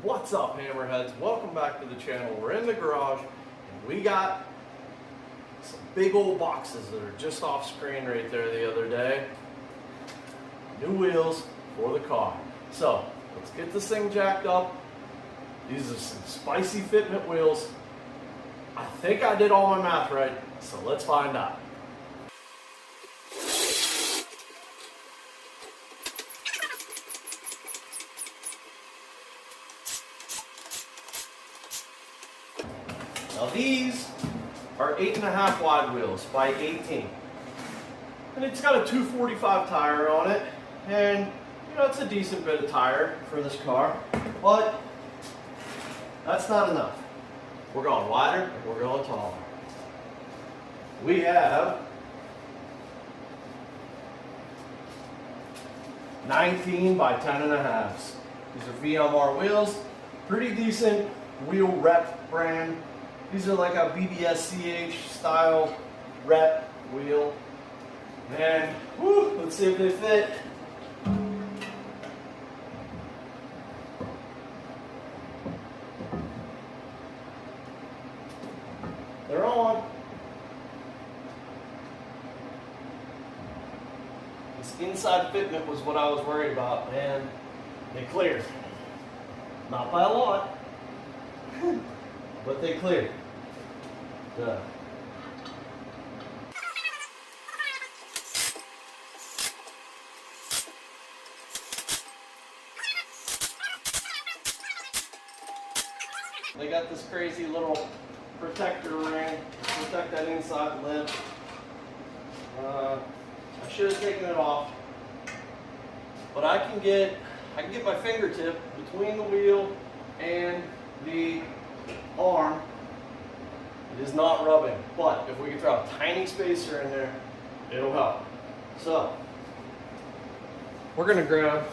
What's up, Hammerheads? Welcome back to the channel. We're in the garage and we got some big old boxes that are just off screen right there the other day. New wheels for the car. So let's get this thing jacked up. These are some spicy fitment wheels. I think I did all my math right, so let's find out. Now these are 8.5 wide wheels by 18. And it's got a 245 tire on it. And you know, it's a decent bit of tire for this car, but that's not enough. We're going wider and we're going taller. We have 19 by 10.5s. These are VMR wheels, pretty decent wheel rep brand. These are like a BBSCH style rep wheel. And whew, let's see if they fit. They're on. This inside fitment was what I was worried about, and they cleared. Not by a lot, but they cleared. Duh. They got this crazy little protector ring to protect that inside lip. I should have taken it off, but I can get my fingertip between the wheel and the arm. It is not rubbing, but if we can throw a tiny spacer in there, it'll help. So we're gonna grab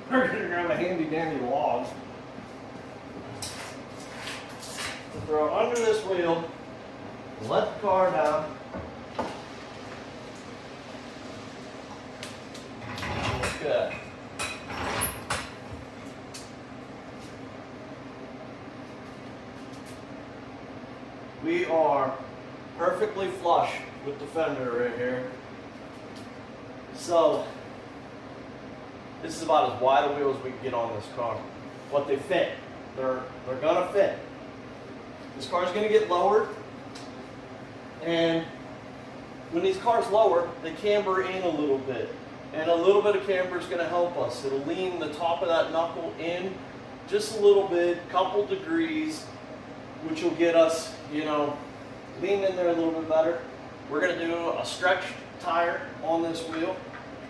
a handy dandy log to throw under this wheel, let the car down. Good. We are perfectly flush with the fender right here. So this is about as wide a wheel as we can get on this car. But they fit. They're gonna fit. This car's gonna get lowered, and when these cars lower, they camber in a little bit. And a little bit of camber is gonna help us. It'll lean the top of that knuckle in just a little bit, couple degrees, which will get us, you know, lean in there a little bit better. We're gonna do a stretched tire on this wheel.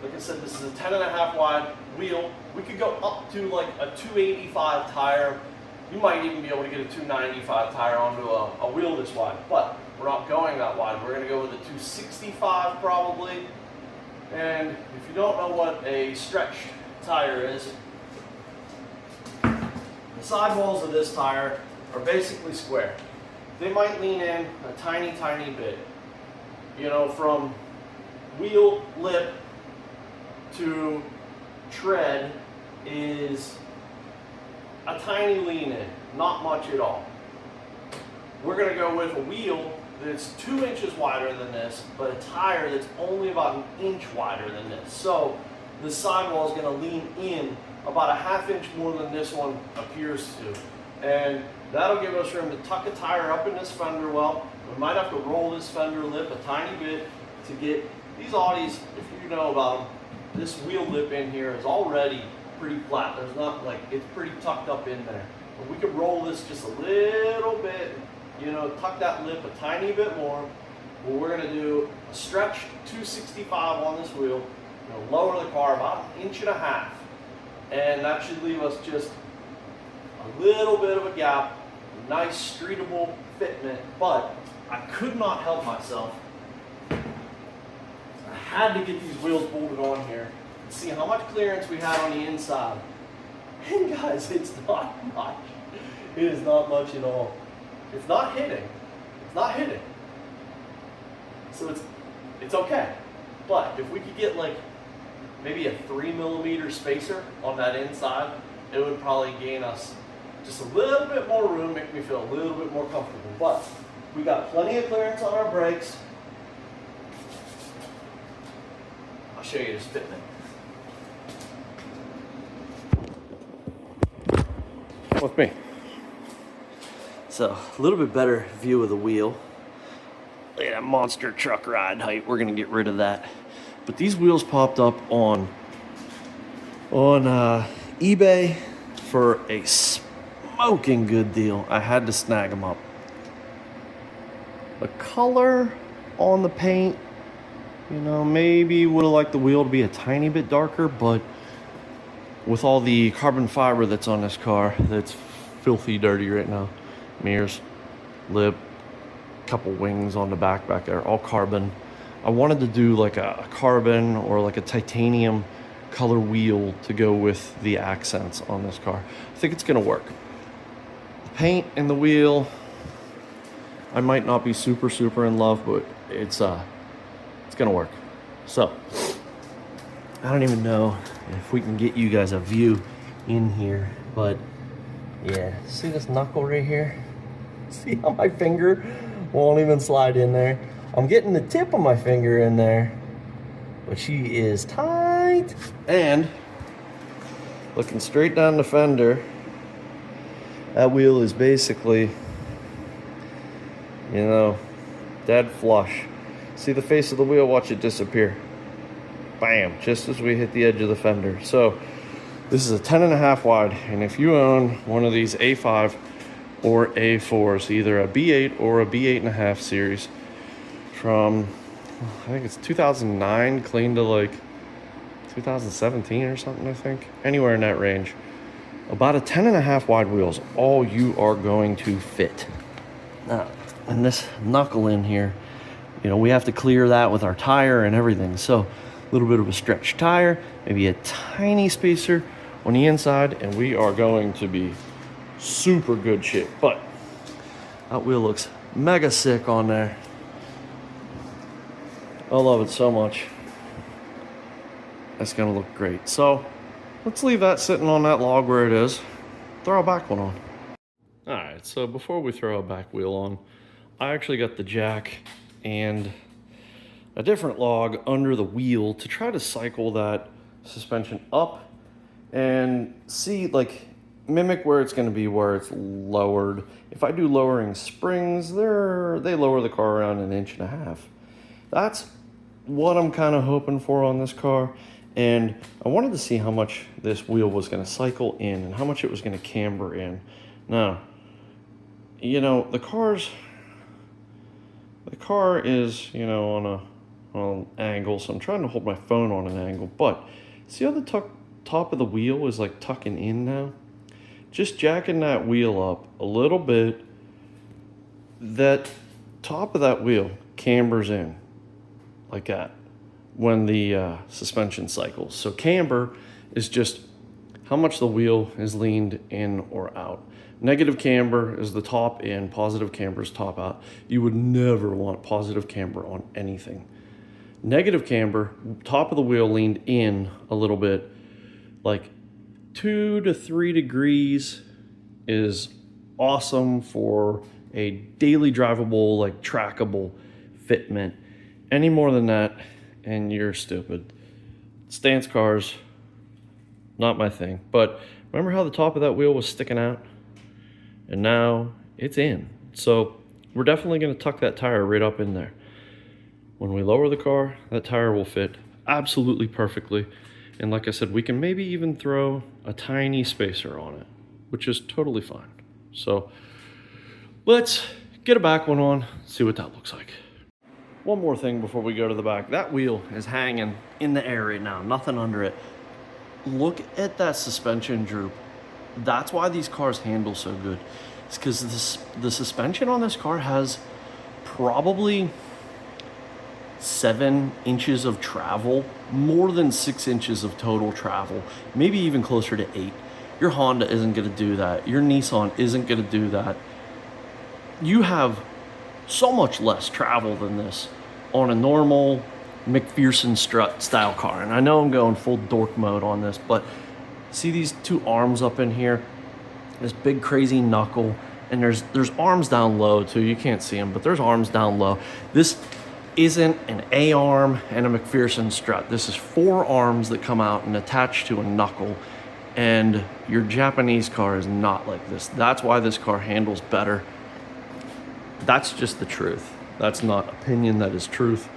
Like I said, this is a 10.5 wide wheel. We could go up to like a 285 tire. You might even be able to get a 295 tire onto a wheel this wide, but we're not going that wide. We're gonna go with a 265 probably. And if you don't know what a stretched tire is, the sidewalls of this tire are basically square. They might lean in a tiny, tiny bit. You know, from wheel lip to tread is a tiny lean in, not much at all. We're gonna go with a wheel that's 2 inches wider than this, but a tire that's only about an inch wider than this. So the sidewall is gonna lean in about a ½ inch more than this one appears to. And that'll give us room to tuck a tire up in this fender well. We might have to roll this fender lip a tiny bit to get these Audis, if you know about them, this wheel lip in here is already pretty flat. There's not like, it's pretty tucked up in there. But we could roll this just a little bit, you know, tuck that lip a tiny bit more. Well, we're gonna do a stretched 265 on this wheel. We're gonna lower the car about 1.5 inches. And that should leave us just a little bit of a gap, a nice streetable fitment, but I could not help myself. I had to get these wheels bolted on here and see how much clearance we had on the inside. And guys, it's not much. It is not much at all. It's not hitting. It's not hitting. So it's okay. But if we could get like maybe a 3mm spacer on that inside, it would probably gain us just a little bit more room, make me feel a little bit more comfortable. But we got plenty of clearance on our brakes. I'll show you this fitment. With me. So a little bit better view of the wheel. Look at that monster truck ride height. We're gonna get rid of that. But these wheels popped up on eBay for a smoking good deal. I had to snag them up. The color on the paint, you know, maybe would have liked the wheel to be a tiny bit darker, but with all the carbon fiber that's on this car, that's filthy dirty right now. Mirrors, lip, couple wings on the back there, all carbon. I wanted to do like a carbon or like a titanium color wheel to go with the accents on this car. I think it's gonna work. The paint and the wheel, I might not be super in love, but it's gonna work. So I don't even know if we can get you guys a view in here, but yeah, see this knuckle right here? See how my finger won't even slide in there? I'm getting the tip of my finger in there, but she is tight. And looking straight down the fender, that wheel is basically, you know, dead flush. See the face of the wheel? Watch it disappear. Bam, just as we hit the edge of the fender. So this is a 10.5 wide, and if you own one of these A5 or A4s, either a B8 or a B8.5 series from, I think it's 2009 clean to like 2017 or something, I think, anywhere in that range, about a 10.5 wide wheel is all you are going to fit. Now, and this knuckle in here, you know, we have to clear that with our tire and everything. So a little bit of a stretch tire, maybe a tiny spacer on the inside, and we are going to be super good shape. But that wheel looks mega sick on there. I love it so much. That's gonna look great. So let's leave that sitting on that log where it is. Throw a back one on. All right, so before we throw a back wheel on, I actually got the jack and a different log under the wheel to try to cycle that suspension up and see, like, mimic where it's going to be, where it's lowered. If I do lowering springs, they lower the car around 1.5 inches. That's what I'm kind of hoping for on this car. And I wanted to see how much this wheel was going to cycle in and how much it was going to camber in. Now, you know, the car is, you know, on an angle, so I'm trying to hold my phone on an angle, but see how the top of the wheel is like tucking in now? Just jacking that wheel up a little bit, that top of that wheel cambers in like that when the suspension cycles. So camber is just how much the wheel is leaned in or out. Negative camber is the top in, positive camber is top out. You would never want positive camber on anything. Negative camber, top of the wheel leaned in a little bit, like 2 to 3 degrees is awesome for a daily drivable, like trackable fitment. Any more than that, and you're stupid. Stance cars, not my thing. But remember how the top of that wheel was sticking out? And now it's in. So we're definitely going to tuck that tire right up in there. When we lower the car, that tire will fit absolutely perfectly. And like I said, we can maybe even throw a tiny spacer on it, which is totally fine. So let's get a back one on, see what that looks like. One more thing before we go to the back. That wheel is hanging in the air right now, nothing under it. Look at that suspension droop. That's why these cars handle so good. It's because the suspension on this car has probably 7 inches of travel, more than 6 inches of total travel, maybe even closer to 8. Your Honda isn't going to do that. Your Nissan isn't going to do that. You have so much less travel than this on a normal McPherson strut style car. And I know I'm going full dork mode on this, but see these two arms up in here? This big crazy knuckle, and there's arms down low too. You can't see them, but there's arms down low. This isn't an A-arm and a McPherson strut. This is 4 arms that come out and attach to a knuckle, and your Japanese car is not like this. That's why this car handles better. That's just the truth. That's not opinion, that is truth.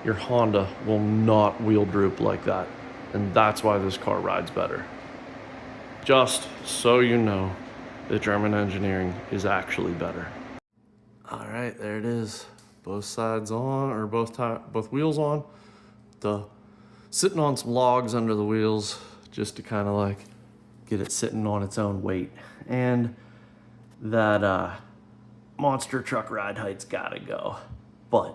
Your Honda will not wheel droop like that, and that's why this car rides better. Just so you know, the German engineering is actually better. All right, there it is. Both sides on, or both wheels on. Sitting on some logs under the wheels just to kind of like get it sitting on its own weight. And that monster truck ride height's gotta go. But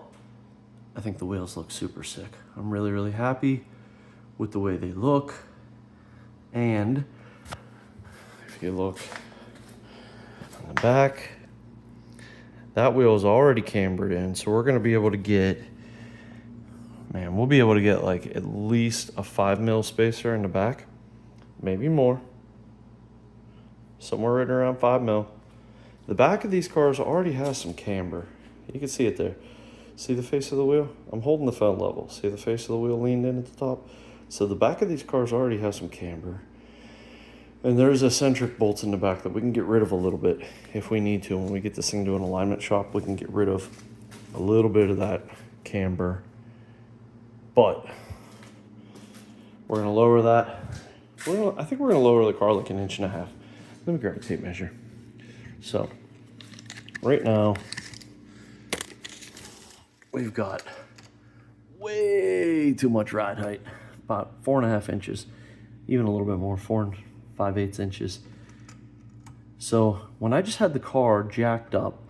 I think the wheels look super sick. I'm really, really happy with the way they look. And if you look on the back, that wheel is already cambered in, so we're gonna be able to get, man, we'll be able to get like at least a 5 mil spacer in the back, maybe more, somewhere right around 5 mil. The back of these cars already has some camber. You can see it there. See the face of the wheel? I'm holding the felt level. See the face of the wheel leaned in at the top? So the back of these cars already has some camber. And there's eccentric bolts in the back that we can get rid of a little bit if we need to. When we get this thing to an alignment shop, we can get rid of a little bit of that camber. But we're gonna lower that. I think we're gonna lower the car like 1.5 inches. Let me grab a tape measure. So right now, we've got way too much ride height, about 4.5 inches, even a little bit more, 4 5/8 inches. So when I just had the car jacked up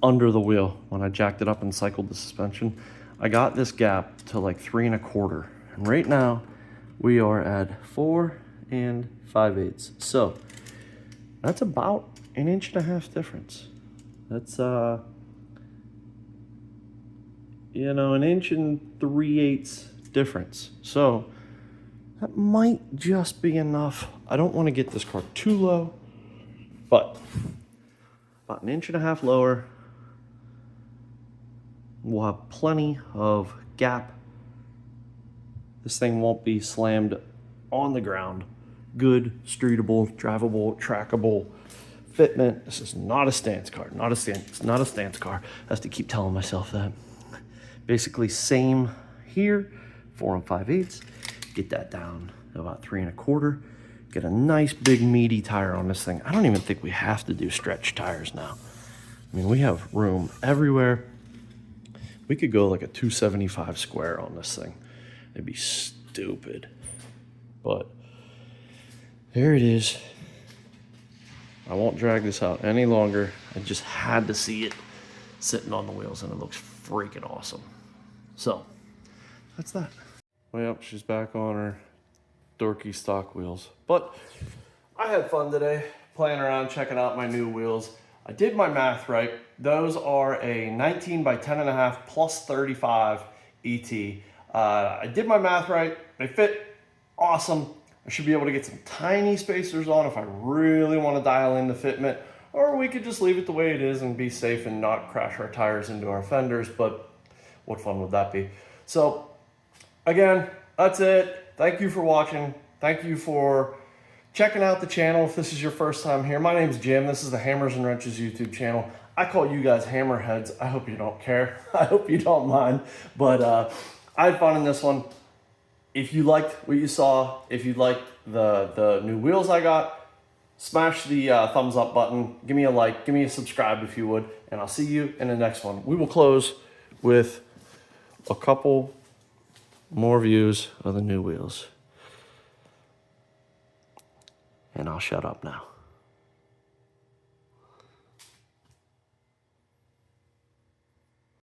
under the wheel, when I jacked it up and cycled the suspension, I got this gap to like 3 1/4. And right now we are at 4 5/8. So that's about 1.5 inches difference. That's, you know, 1 3/8 difference. So that might just be enough. I don't want to get this car too low, but about 1.5 inches lower. We'll have plenty of gap. This thing won't be slammed on the ground. Good, streetable, drivable, trackable fitment. This is not a stance car. It's not a stance car. I have to keep telling myself that. Basically same here, 4 5/8. Get that down to about 3 1/4. Get a nice big meaty tire on this thing. I don't even think we have to do stretch tires now. I mean, we have room everywhere. We could go like a 275 square on this thing. It'd be stupid. But there it is. I won't drag this out any longer. I just had to see it sitting on the wheels, and it looks freaking awesome. So that's that. Well, yep, she's back on her dorky stock wheels. But I had fun today playing around, checking out my new wheels. I did my math right. Those are a 19 by 10.5 plus 35 ET. I did my math right. They fit awesome. I should be able to get some tiny spacers on if I really want to dial in the fitment, or we could just leave it the way it is and be safe and not crash our tires into our fenders, but what fun would that be? So again, that's it. Thank you for watching. Thank you for checking out the channel. If this is your first time here, my name's Jim. This is the Hammers and Wrenches YouTube channel. I call you guys hammerheads. I hope you don't care. I hope you don't mind, but I had fun in this one. If you liked what you saw, if you liked the new wheels I got, smash the thumbs up button, give me a like, give me a subscribe if you would, and I'll see you in the next one. We will close with a couple more views of the new wheels. And I'll shut up now.